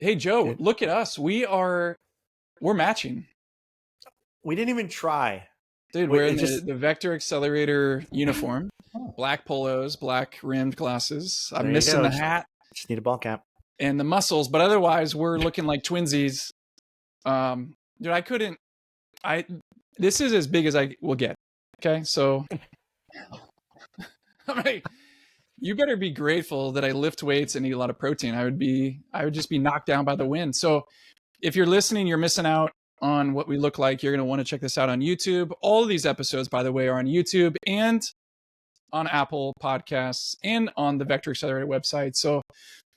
Hey, Joe, It, look at us. We're matching. we didn't even try. Dude, We, we're in it the, just the Vector Accelerator uniform, black polos, black rimmed glasses. I'm There you missing go. the hat Just need a ball cap. and the muscles, but otherwise we're looking like twinsies. Dude, this is as big as I will get. Okay. So, I mean, you better be grateful that I lift weights and eat a lot of protein. I would just be knocked down by the wind. So if you're listening, you're missing out on what we look like. You're going to want to check this out on YouTube. All of these episodes, by the way, are on YouTube and on Apple Podcasts and on the Vector Accelerator website. So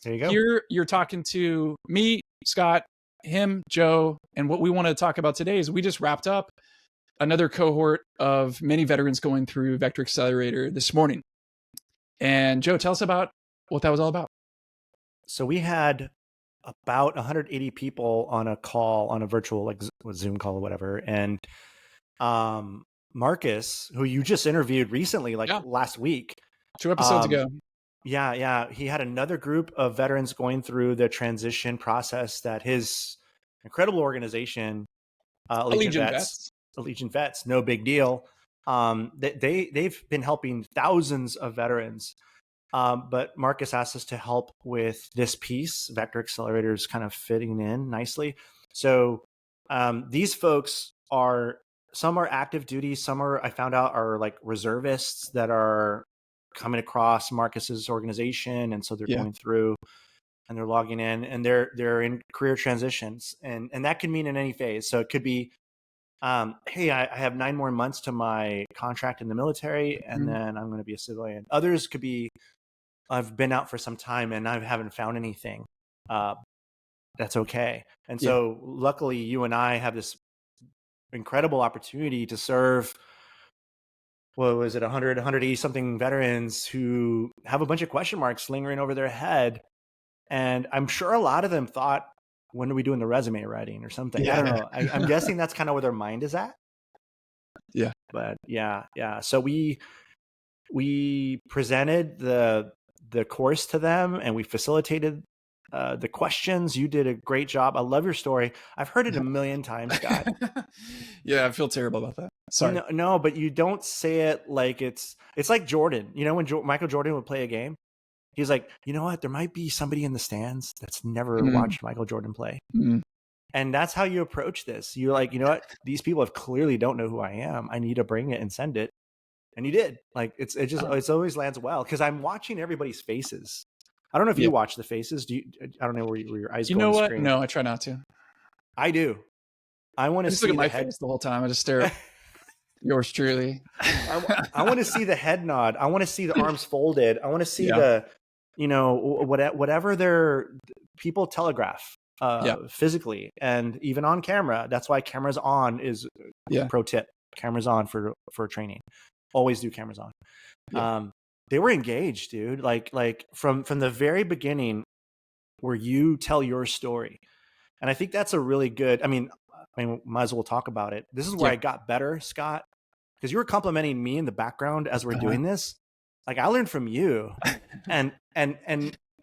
There you go. here you're talking to me, Scott, him, Joe, and what we want to talk about today is we just wrapped up another cohort of many veterans going through Vector Accelerator this morning. And Joe, tell us about what that was all about. So we had about 180 people on a call, on a virtual like Zoom call or whatever. And Marcus, who you just interviewed recently, like last week, 2 episodes ago. Yeah. He had another group of veterans going through the transition process that his incredible organization, Allegiant Vets, no big deal. They've been helping thousands of veterans. But Marcus asked us to help with this piece. Vector Accelerator is kind of fitting in nicely. So these folks some are active duty, some I found out are like reservists that are coming across Marcus's organization, and so they're going through and they're logging in, and they're in career transitions, and that can mean in any phase. So it could be, hey, I have 9 more months to my contract in the military, and then I'm going to be a civilian. Others could be, I've been out for some time and I haven't found anything. That's okay. And so luckily you and I have this incredible opportunity to serve, what was it, 180 something veterans who have a bunch of question marks lingering over their head. And I'm sure a lot of them thought, when are we doing the resume writing or something? I don't know. I'm guessing that's kind of where their mind is at. Yeah. But yeah. So we presented the course to them, and we facilitated the questions. You did a great job. I love your story. I've heard it a million times, Scott. Yeah, I feel terrible about that. Sorry. No, but you don't say it like it's like Jordan. You know, when Michael Jordan would play a game, he's like, you know what? There might be somebody in the stands that's never watched Michael Jordan play. And that's how you approach this. You're like, you know what? These people clearly don't know who I am. I need to bring it and send it. And you did. Like it always lands well, because I'm watching everybody's faces. I don't know if you watch the faces. I don't know where your eyes go. You know on the what? screen. No, I try not to. I do. I want to see look at my face the whole time. I just stare at yours truly. I want to see the head nod. I want to see the arms folded. I want to see the, whatever their people telegraph physically and even on camera. That's why cameras on is pro tip. Cameras on for training. Always do cameras on. They were engaged, dude. Like from the very beginning, where you tell your story. And I think that's a really good, I mean, might as well talk about it. This is where I got better, Scott, because you were complimenting me in the background as we're doing this. Like, I learned from you, and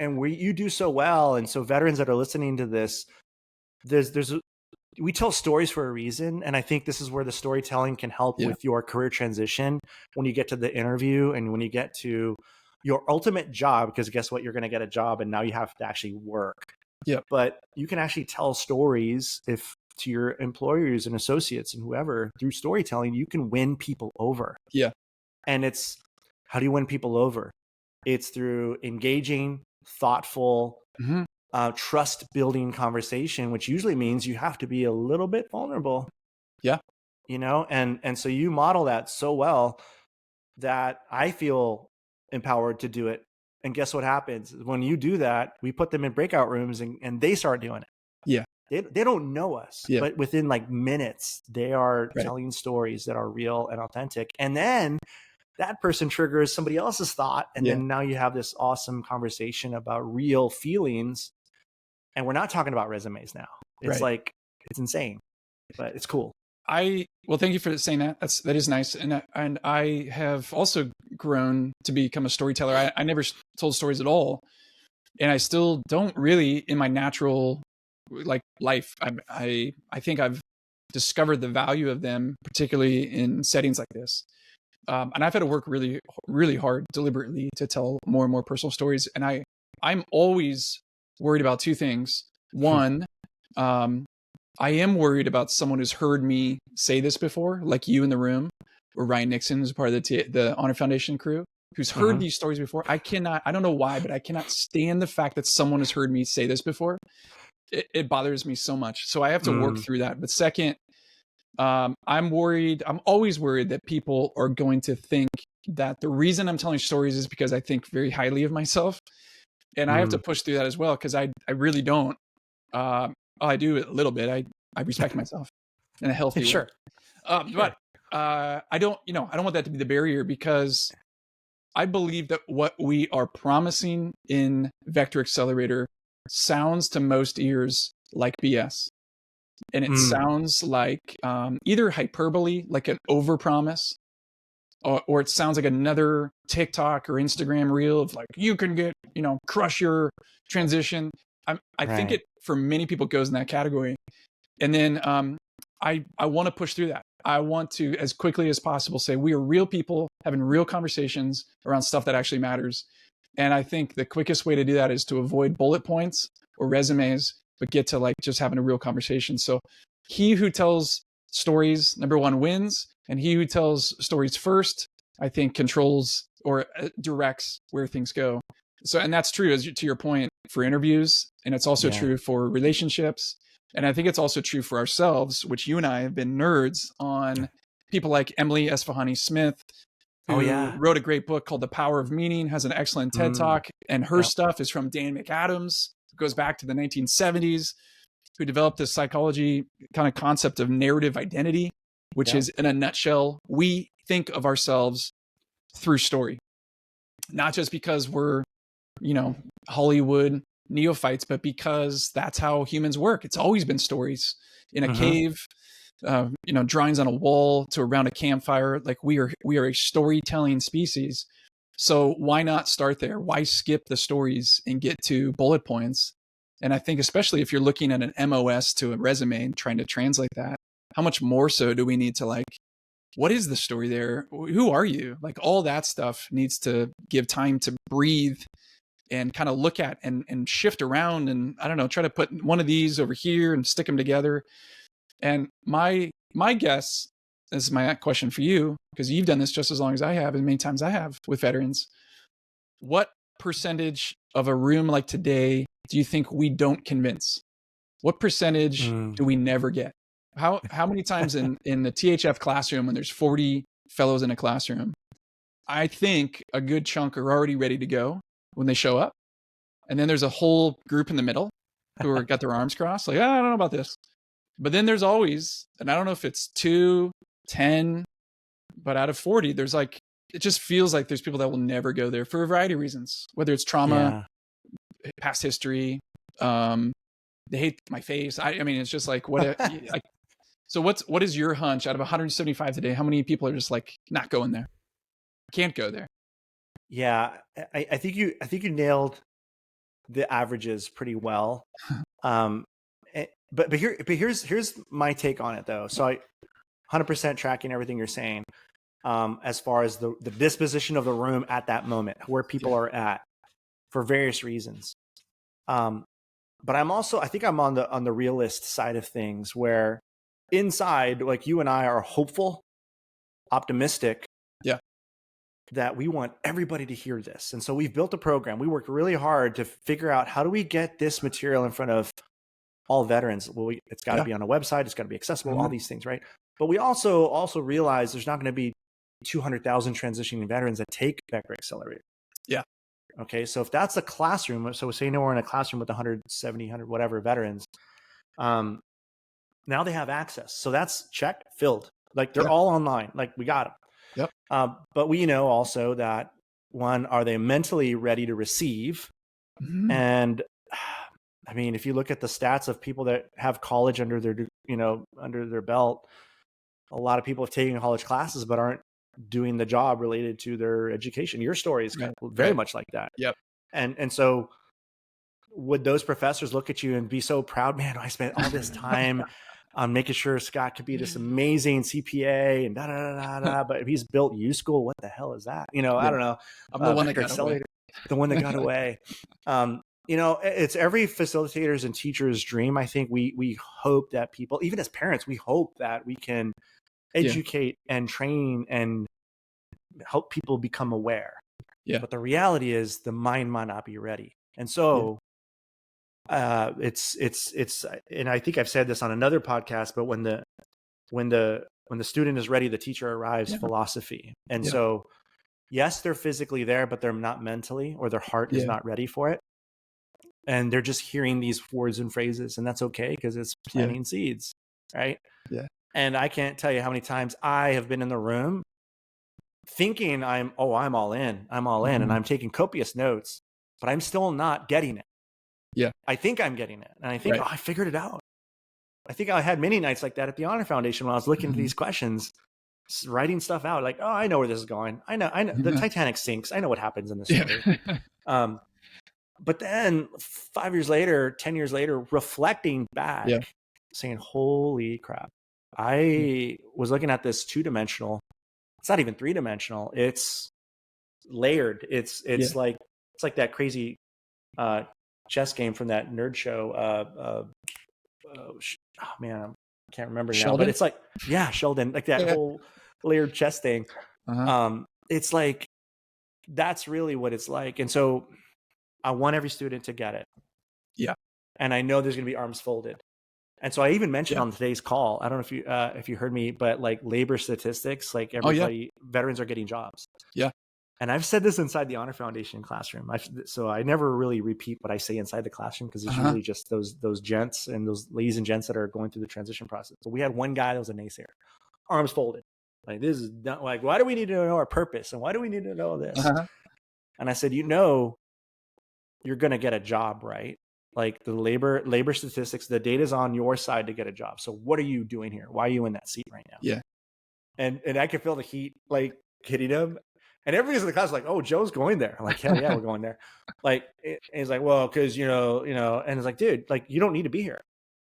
you do so well. And so veterans that are listening to this, we tell stories for a reason. And I think this is where the storytelling can help with your career transition when you get to the interview and when you get to your ultimate job, because guess what? You're going to get a job and now you have to actually work. Yeah. But you can actually tell stories to your employers and associates and whoever. Through storytelling, you can win people over. Yeah. And how do you win people over? It's through engaging, thoughtful, trust building conversation, which usually means you have to be a little bit vulnerable. Yeah. And so you model that so well that I feel empowered to do it. And guess what happens when you do that? We put them in breakout rooms and they start doing it. Yeah. They don't know us, but within like minutes, they are telling stories that are real and authentic. And then that person triggers somebody else's thought. And then now you have this awesome conversation about real feelings. And we're not talking about resumes now. It's like, it's insane, but it's cool. Well, thank you for saying that. That is nice. And I have also grown to become a storyteller. I never told stories at all. And I still don't really, in my natural like life. I think I've discovered the value of them, particularly in settings like this. And I've had to work really, really hard deliberately to tell more and more personal stories. And I'm always worried about two things. One, I am worried about someone who's heard me say this before, like you in the room, or Ryan Nixon, who's part of the Honor Foundation crew, who's heard these stories before. I don't know why, but I cannot stand the fact that someone has heard me say this before. It bothers me so much. So I have to work through that. But second, I'm always worried that people are going to think that the reason I'm telling stories is because I think very highly of myself. And I have to push through that as well, because I really don't. I do a little bit. I respect myself in a healthy way. But I don't want that to be the barrier, because I believe that what we are promising in Vector Accelerator sounds to most ears like BS. And it sounds like either hyperbole, like an overpromise, or it sounds like another TikTok or Instagram reel of like, you can get, crush your transition. I think it, for many people, goes in that category. And then I want to push through that. I want to, as quickly as possible, say we are real people having real conversations around stuff that actually matters. And I think the quickest way to do that is to avoid bullet points or resumes, but get to like just having a real conversation. So he who tells stories, number one, wins. And he who tells stories first, I think, controls or directs where things go. So, and that's true, to your point, for interviews. And it's also true for relationships. And I think it's also true for ourselves, which you and I have been nerds on. People like Emily Esfahani Smith, who wrote a great book called The Power of Meaning, has an excellent TED Talk. And her stuff is from Dan McAdams, goes back to the 1970s, who developed this psychology kind of concept of narrative identity, which is, in a nutshell, we think of ourselves through story, not just because we're, Hollywood neophytes, but because that's how humans work. It's always been stories in a cave, drawings on a wall to around a campfire. Like we are a storytelling species. So why not start there? Why skip the stories and get to bullet points? And I think, especially if you're looking at an MOS to a resume and trying to translate that, how much more so do we need to, like, what is the story there? Who are you? Like, all that stuff needs to give time to breathe and kind of look at and shift around. And I don't know, try to put one of these over here and stick them together. And my guess, this is my question for you, because you've done this just as long as I have, and many times I have with veterans. What percentage of a room like today do you think we don't convince? What percentage do we never get? How many times in the THF classroom, when there's 40 fellows in a classroom, I think a good chunk are already ready to go when they show up. And then there's a whole group in the middle who are got their arms crossed, like, I don't know about this. But then there's always, and I don't know if it's 2, 10, but out of 40, there's like, it just feels like there's people that will never go there for a variety of reasons, whether it's trauma, past history, they hate my face. I mean, it's just like, so what is your hunch out of 175 today? How many people are just like not going there? Can't go there. Yeah, I think you nailed the averages pretty well. But here's my take on it though. So I 100% tracking everything you're saying, as far as the disposition of the room at that moment, where people are at for various reasons. But I think I'm on the realist side of things, where inside, like, you and I are hopeful, optimistic, that we want everybody to hear this. And so we've built a program. We worked really hard to figure out, how do we get this material in front of all veterans? Well, it's got to be on a website. It's got to be accessible, all these things, right? But we also realize there's not going to be 200,000 transitioning veterans that take Vector Accelerator. Yeah. Okay. So if that's a classroom, so say we're in a classroom with 170, 100, whatever veterans, now they have access. So that's check, filled. Like, they're all online. Like, we got them. Yep. But we know also that, one, are they mentally ready to receive? And I mean, if you look at the stats of people that have college under their belt, a lot of people have taken college classes but aren't doing the job related to their education. Your story is very much like that. Yep. And so would those professors look at you and be so proud? Man, I spent all this time on making sure Scott could be this amazing CPA and da da da da da. But if he's built U School, what the hell is that? You know, Yeah. I don't know. I'm the one that Vector got away. Accelerator, the one that got away. You know, it's every facilitator's and teacher's dream. I think we hope that people, even as parents, we hope that we can educate and train and help people become aware. Yeah. But the reality is the mind might not be ready. And so it's and I think I've said this on another podcast, but when the student is ready, the teacher arrives philosophy. And so yes, they're physically there, but they're not mentally, or their heart is not ready for it. And they're just hearing these words and phrases, and that's okay, because it's planting seeds, right? Yeah. And I can't tell you how many times I have been in the room thinking I'm all in, and I'm taking copious notes, but I'm still not getting it. Yeah. I think I'm getting it. And I think, I figured it out. I think I had many nights like that at the Honor Foundation when I was looking at these questions, writing stuff out, like, oh, I know where this is going. I know the Titanic sinks. I know what happens in this story. But then 5 years later, 10 years later, reflecting back, saying, holy crap, I was looking at this 2-dimensional. It's not even 3-dimensional. It's layered. It's like that crazy chess game from that nerd show. Oh man, I can't remember now. But it's like, Sheldon, like that whole layered chess thing. It's like, that's really what it's like. And so I want every student to get it. Yeah. And I know there's going to be arms folded. And so I even mentioned on today's call, I don't know if you heard me, but like labor statistics, like everybody, veterans are getting jobs. Yeah. And I've said this inside the Honor Foundation classroom. So I never really repeat what I say inside the classroom, because it's usually just those gents and those ladies and gents that are going through the transition process. But we had one guy that was a naysayer, arms folded. Like, this is not, like, why do we need to know our purpose? And why do we need to know this? And I said, you're going to get a job, right? Like the labor statistics, the data's on your side to get a job. So what are you doing here? Why are you in that seat right now? Yeah. And I could feel the heat, like, hitting him. And everybody's in the class like, oh, Joe's going there. I'm like, hell yeah, we're going there. Like, and he's like, well, because, you know, and it's like, dude, like, you don't need to be here.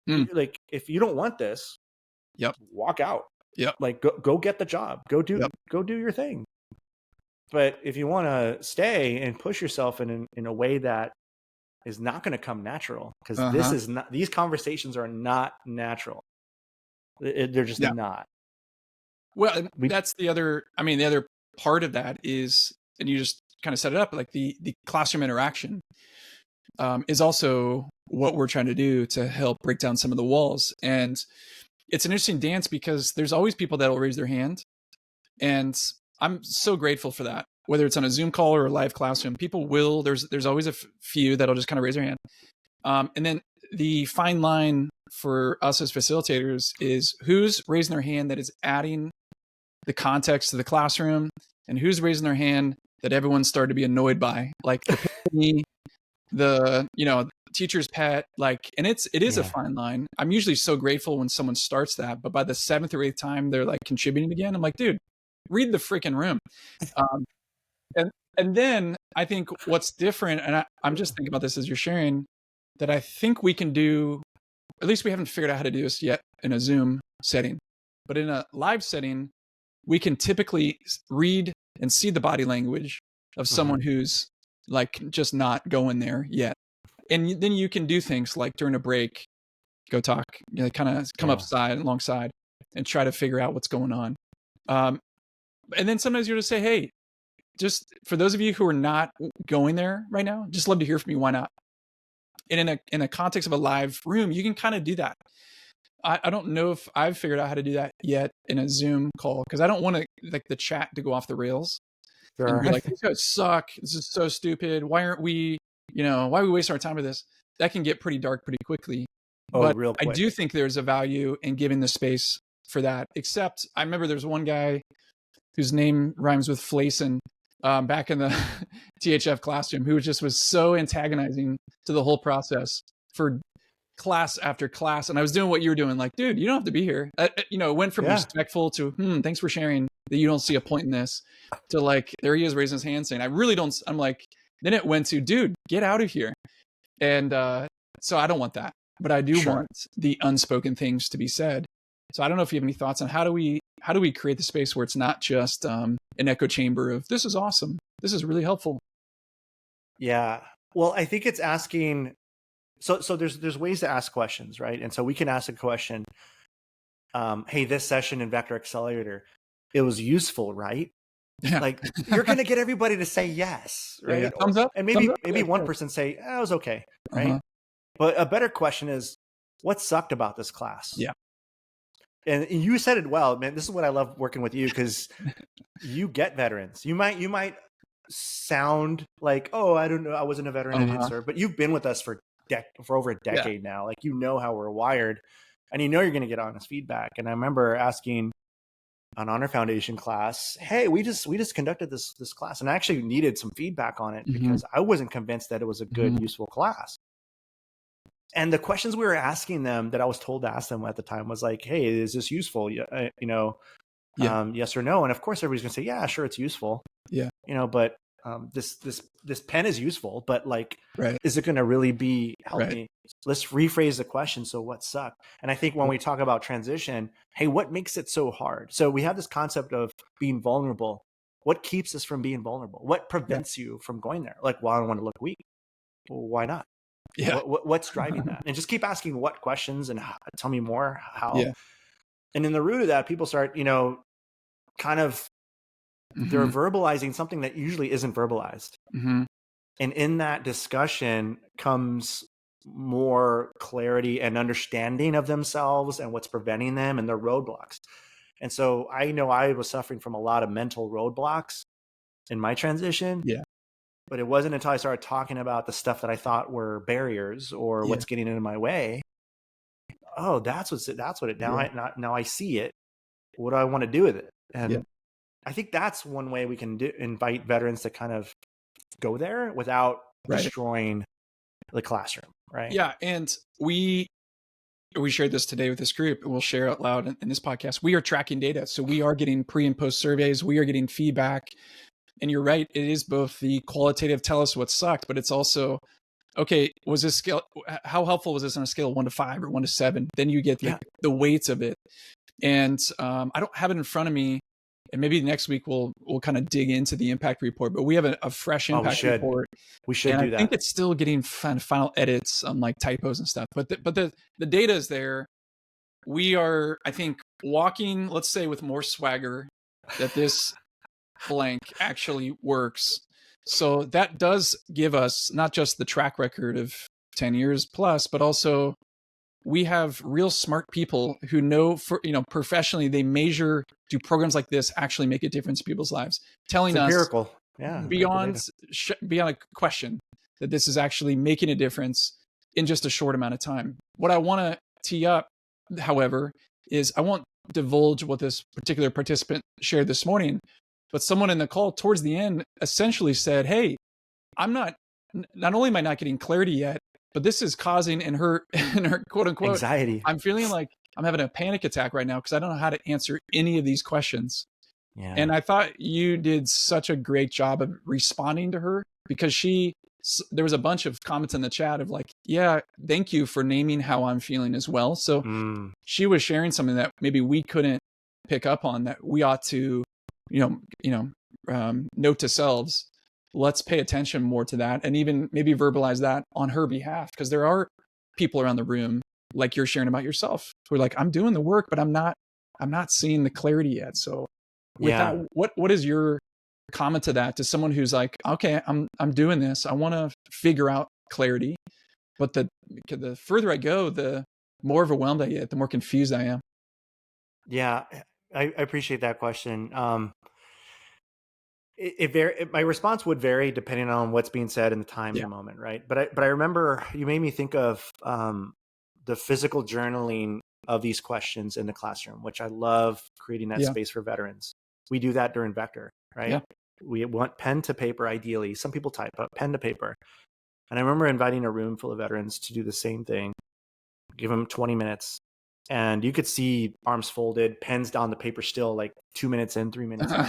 Like, if you don't want this, walk out. Like, go get the job. Go do your thing. But if you want to stay and push yourself in a way that is not going to come natural, because these conversations are not natural. They're just not. Well, that's the other part of that is, and you just kind of set it up, like the classroom interaction is also what we're trying to do to help break down some of the walls. And it's an interesting dance, because there's always people that will raise their hand. And I'm so grateful for that. Whether it's on a Zoom call or a live classroom, people will, there's always a few that'll just kind of raise their hand. And then the fine line for us as facilitators is who's raising their hand that is adding the context to the classroom, and who's raising their hand that everyone's started to be annoyed by, like the teacher's pet, like, and it is a fine line. I'm usually so grateful when someone starts that, but by the 7th or 8th time they're like contributing again, I'm like, dude, read the freaking room. And then I think what's different, and I'm just thinking about this as you're sharing, that I think we can do, at least we haven't figured out how to do this yet in a Zoom setting, but in a live setting, we can typically read and see the body language of someone who's like just not going there yet. And then you can do things like during a break, go talk, kind of come alongside and try to figure out what's going on. And then sometimes you're just say, hey, just for those of you who are not going there right now, just love to hear from you. Why not? And in a context of a live room, you can kind of do that. I don't know if I've figured out how to do that yet in a Zoom call, because I don't want to, like, the chat to go off the rails. And be like, these guys suck. This is so stupid. Why aren't we, why are we wasting our time with this? That can get pretty dark pretty quickly. But real quick. I do think there's a value in giving the space for that. Except I remember there's one guy whose name rhymes with Flayson back in the THF classroom, who was so antagonizing to the whole process for class after class. And I was doing what you were doing, like, dude, you don't have to be here. It went from respectful to thanks for sharing that you don't see a point in this, to like, there he is raising his hand saying, I really don't. I'm like, then it went to, dude, get out of here. And so I don't want that, but I do Sure. want the unspoken things to be said. So I don't know if you have any thoughts on how do we create the space where it's not just an echo chamber of this is awesome, this is really helpful. Yeah. Well, I think it's asking. So there's ways to ask questions, right? And so we can ask a question. Hey, this session in Vector Accelerator, it was useful, right? Yeah. Like you're gonna get everybody to say yes, right? Yeah. Thumbs up. And Thumbs maybe up. one Yeah. person say, it was okay, right? Uh-huh. But a better question is, what sucked about this class? Yeah. And you said it well, man. This is what I love working with you, because you get veterans. You might sound like, oh, I don't know, I wasn't a veteran, I didn't serve, but you've been with us for over a decade now. Like, you know how we're wired, and you know you're going to get honest feedback. And I remember asking an Honor Foundation class, hey, we just conducted this class, and I actually needed some feedback on it because I wasn't convinced that it was a good, useful class. And the questions we were asking them that I was told to ask them at the time was like, hey, is this useful? Yes or no? And of course, everybody's gonna say, yeah, sure, it's useful. Yeah. But this pen is useful, but like, right. is it gonna really be help me? So let's rephrase the question. So what sucked? And I think when we talk about transition, hey, what makes it so hard? So we have this concept of being vulnerable. What keeps us from being vulnerable? What prevents you from going there? Like, well, I don't want to look weak. Well, why not? Yeah. What's driving that? And just keep asking what questions and tell me more how. Yeah. And in the root of that, people start, kind of, they're verbalizing something that usually isn't verbalized. And in that discussion comes more clarity and understanding of themselves and what's preventing them and their roadblocks. And so I know I was suffering from a lot of mental roadblocks in my transition. Yeah. But it wasn't until I started talking about the stuff that I thought were barriers or what's getting in my way. Oh, that's what it. Now I see it. What do I want to do with it? And I think that's one way we can invite veterans to kind of go there without destroying the classroom, right? Yeah, and we shared this today with this group. We'll share out loud in this podcast. We are tracking data, so we are getting pre and post surveys. We are getting feedback. And you're right, it is both the qualitative tell us what sucked, but it's also, okay, was this scale, how helpful was this on a scale of 1 to 5 or 1 to 7? Then you get the weights of it. And I don't have it in front of me, and maybe next week we'll kind of dig into the impact report, but we have a fresh impact report. We should do that. I think it's still getting final edits on like typos and stuff, but the data is there. We are, I think, walking, let's say, with more swagger that this blank actually works. So that does give us not just the track record of 10 years plus, but also we have real smart people who know, professionally, they measure, do programs like this actually make a difference in people's lives, telling us empirical. Beyond a question that this is actually making a difference in just a short amount of time. What I want to tee up, however, is I won't divulge what this particular participant shared this morning, but someone in the call towards the end essentially said, hey, not only am I not getting clarity yet, but this is causing in her quote unquote anxiety. I'm feeling like I'm having a panic attack right now because I don't know how to answer any of these questions. Yeah. And I thought you did such a great job of responding to her, because there was a bunch of comments in the chat of like, yeah, thank you for naming how I'm feeling as well. So she was sharing something that maybe we couldn't pick up on, that we ought to, note to selves. Let's pay attention more to that, and even maybe verbalize that on her behalf, because there are people around the room like you're sharing about yourself who are like, I'm doing the work, but I'm not seeing the clarity yet. So with that, what is your comment to that, to someone who's like, okay, I'm doing this, I want to figure out clarity, but the further I go, the more overwhelmed I get, the more confused I am? Yeah, I appreciate that question. My response would vary depending on what's being said in the time and the moment, right? But I remember you made me think of the physical journaling of these questions in the classroom, which I love creating that space for veterans. We do that during Vector, right? Yeah. We want pen to paper, ideally. Some people type, but pen to paper. And I remember inviting a room full of veterans to do the same thing, give them 20 minutes. And you could see arms folded, pens down the paper still, like 2 minutes in, 3 minutes in.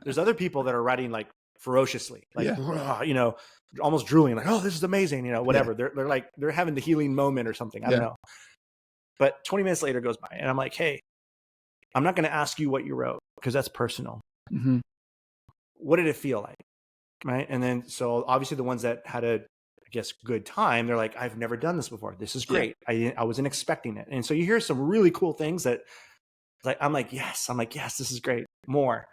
There's other people that are writing like ferociously, like, Yeah. you know, almost drooling, like, oh, this is amazing, you know, whatever. Yeah. They're like, they're having the healing moment or something. I don't know. But 20 minutes later goes by and I'm like, hey, I'm not going to ask you what you wrote because that's personal. Mm-hmm. What did it feel like? Right. And then, so obviously the ones that had a, I guess, good time, they're like, I've never done this before. This is great. I wasn't expecting it. And so you hear some really cool things that, like, I'm like, yes, this is great. More.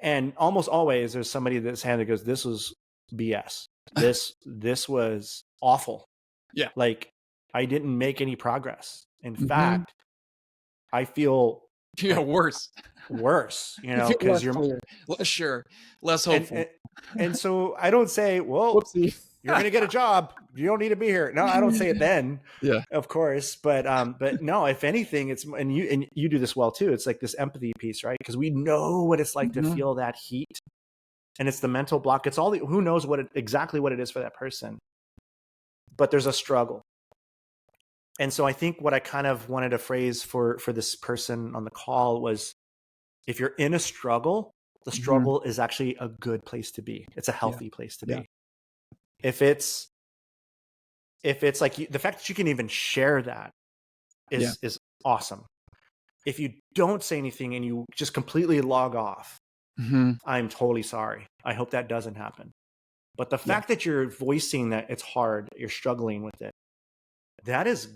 And almost always there's somebody that's hand that goes, this was BS. This was awful. Yeah. Like, I didn't make any progress. In Mm-hmm. fact, I feel worse, you know, because you're less hopeful. And so I don't say, well, Whoopsie. You're going to get a job. You don't need to be here. No, I don't say it then. Yeah. Of course. But no, if anything, it's, and you do this well too. It's like this empathy piece, right? Because we know what it's like to feel that heat, and it's the mental block. It's all who knows exactly what it is for that person, but there's a struggle. And so I think what I kind of wanted to phrase for this person on the call was, if you're in a struggle, the struggle is actually a good place to be. It's a healthy place to be. If it's like the fact that you can even share that is awesome. If you don't say anything and you just completely log off, I'm totally sorry. I hope that doesn't happen. But the fact that you're voicing that it's hard, you're struggling with it, that is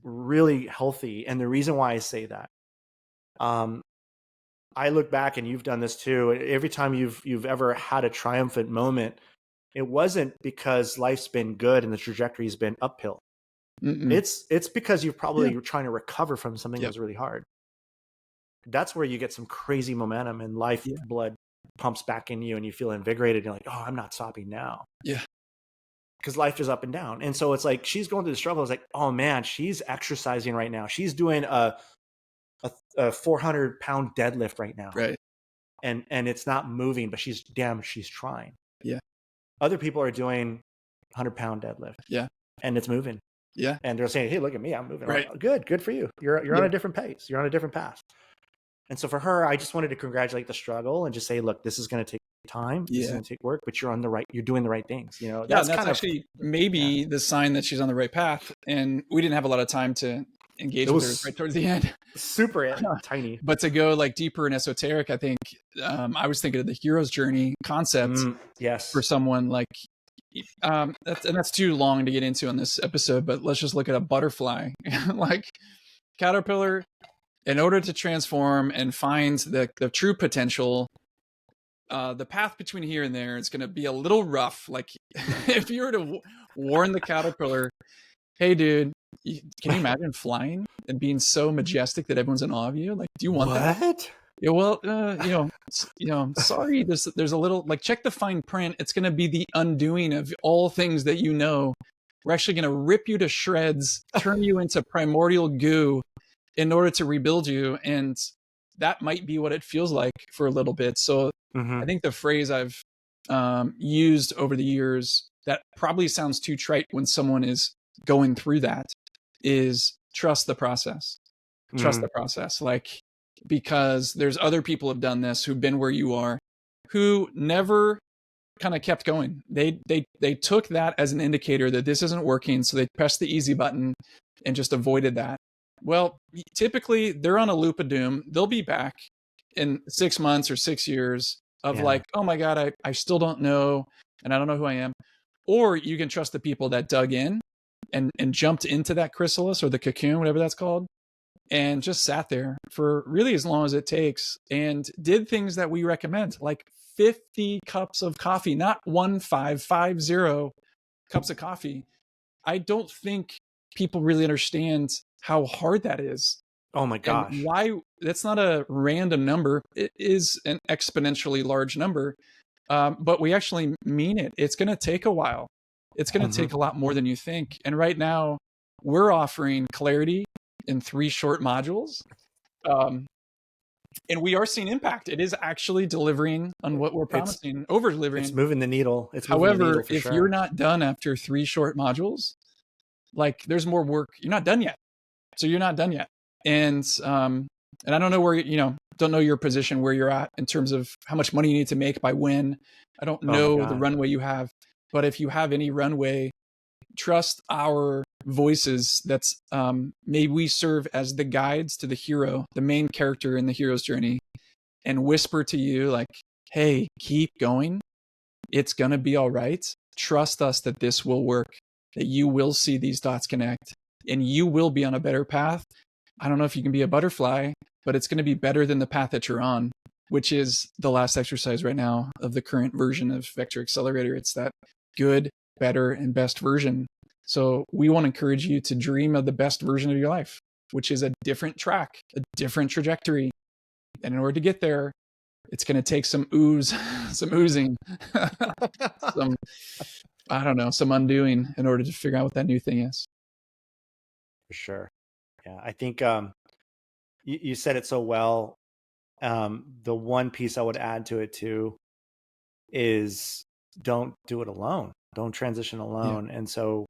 really healthy. And the reason why I say that, I look back, and you've done this too. Every time you've ever had a triumphant moment, it wasn't because life's been good and the trajectory's been uphill. It's because you're probably trying to recover from something that was really hard. That's where you get some crazy momentum, and life blood pumps back in you, and you feel invigorated. You're like, oh, I'm not stopping now. Yeah. Because life is up and down. And so it's like, she's going through the struggle. It's like, oh man, she's exercising right now. She's doing a 400-pound deadlift right now. Right. And it's not moving, but she's trying. Yeah. Other people are doing 100-pound deadlift. Yeah. And it's moving. Yeah. And they're saying, hey, look at me, I'm moving. Right. Like, good for you. You're on a different pace. You're on a different path. And so for her, I just wanted to congratulate the struggle and just say, look, this is going to take time. This is going to take work, but you're doing the right things. You know, that's kind actually maybe the sign that she's on the right path. And we didn't have a lot of time to engage with her right towards the end. Super tiny. But to go like deeper and esoteric, I think I was thinking of the hero's journey concept. Yes. For someone like, that's too long to get into on this episode, but let's just look at a butterfly. Like, caterpillar, in order to transform and find the true potential, the path between here and there is going to be a little rough. Like, if you were to warn the caterpillar, hey dude, can you imagine flying and being so majestic that everyone's in awe of you? Like, do you want that? Yeah, well, sorry, there's a little, like, check the fine print. It's going to be the undoing of all things that you know. We're actually going to rip you to shreds, turn you into primordial goo in order to rebuild you. And that might be what it feels like for a little bit. So I think the phrase I've used over the years that probably sounds too trite when someone is going through that is trust the process. Trust the process. Like, because there's other people who've done this, who've been where you are, who never kind of kept going. They took that as an indicator that this isn't working, so they pressed the easy button and just avoided that. Well, typically they're on a loop of doom. They'll be back in 6 months or 6 years of like, oh my God, I still don't know, and I don't know who I am. Or you can trust the people that dug in and jumped into that chrysalis or the cocoon, whatever that's called, and just sat there for really as long as it takes and did things that we recommend, like 50 cups of coffee, not 50 cups of coffee. I don't think people really understand how hard that is. Oh my gosh. And why that's not a random number. It is an exponentially large number, but we actually mean it. It's going to take a while. It's going to take a lot more than you think. And right now we're offering clarity in 3 short modules. And we are seeing impact. It is actually delivering on what we're promising, over delivering. It's moving the needle. However, if you're not done after 3 short modules, like, there's more work. You're not done yet. So you're not done yet. And I don't know where, don't know your position where you're at in terms of how much money you need to make by when. I don't Oh my know the God. runway you have, but if you have any runway, trust our voices. That's may we serve as the guides to the hero, the main character in the hero's journey, and whisper to you like, hey, keep going. It's going to be all right. Trust us that this will work, that you will see these dots connect and you will be on a better path. I don't know if you can be a butterfly, but it's going to be better than the path that you're on, which is the last exercise right now of the current version of Vector Accelerator. It's that good, better, and best version. So we want to encourage you to dream of the best version of your life, which is a different track, a different trajectory. And in order to get there, it's going to take some some oozing, some, I don't know, some undoing in order to figure out what that new thing is. For sure. Yeah. I think you said it so well. The one piece I would add to it too is don't do it alone. Don't transition alone. Yeah. And so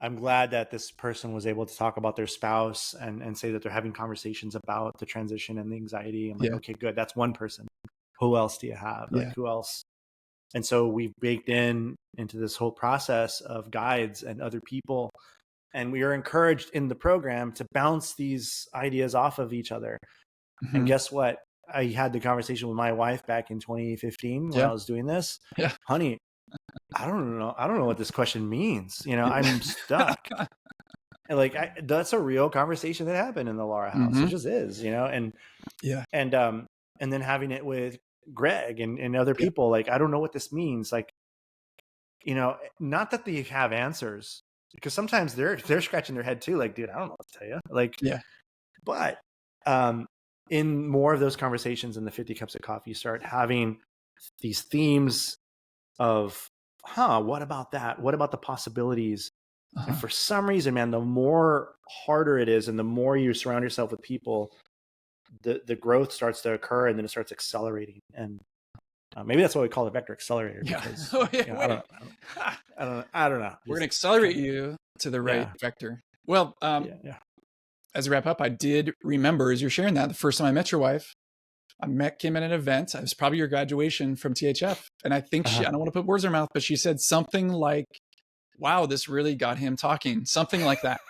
I'm glad that this person was able to talk about their spouse and say that they're having conversations about the transition and the anxiety. I'm like, okay, good. That's one person. Who else do you have? Like, who else? And so we've baked into this whole process of guides and other people. And we are encouraged in the program to bounce these ideas off of each other. Mm-hmm. And guess what? I had the conversation with my wife back in 2015 when I was doing this. Yeah. Honey, I don't know what this question means. You know, I'm stuck. And like, that's a real conversation that happened in the Lara house. Mm-hmm. It just is, you know, and then having it with Greg and other people, like, I don't know what this means. Like, you know, not that they have answers, because sometimes they're scratching their head too. Like, dude, I don't know what to tell you. Like, but in more of those conversations in the 50 cups of coffee, you start having these themes of, what about that? What about the possibilities? And for some reason, man, the more harder it is and the more you surround yourself with people, the growth starts to occur, and then it starts accelerating. And maybe that's why we call it Vector Accelerator. Because, I don't know. We're going to accelerate you to the right vector. Well, as a wrap up, I did remember, as you're sharing that, the first time I met your wife, came at an event. It was probably your graduation from THF. And I think I don't want to put words in her mouth, but she said something like, wow, this really got him talking. Something like that.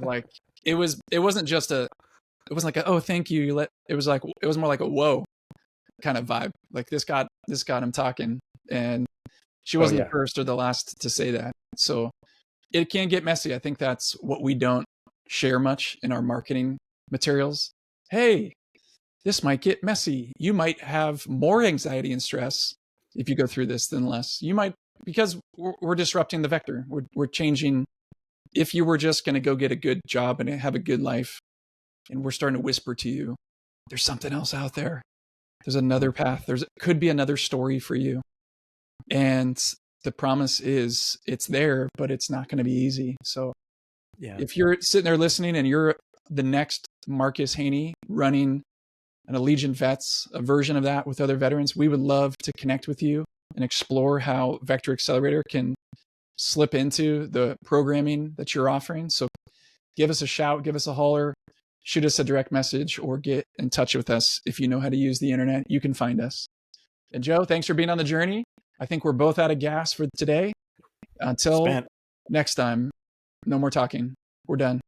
Like, it wasn't just it wasn't like oh, thank you. It was more like a whoa kind of vibe. Like, this got him talking. And she wasn't the first or the last to say that. So it can get messy. I think that's what we don't share much in our marketing materials. Hey, this might get messy. You might have more anxiety and stress if you go through this than less. You might, because we're disrupting the vector. We're changing. If you were just going to go get a good job and have a good life, and we're starting to whisper to you, there's something else out there. There's another path. Could be another story for you. And the promise is it's there, but it's not going to be easy. So if you're sitting there listening and you're the next Marcus Haney running an Allegiant Vets, a version of that with other veterans, we would love to connect with you and explore how Vector Accelerator can slip into the programming that you're offering. So give us a shout, give us a holler, shoot us a direct message, or get in touch with us. If you know how to use the internet, you can find us. And Joe, thanks for being on the journey. I think we're both out of gas for today. Until next time, no more talking. We're done.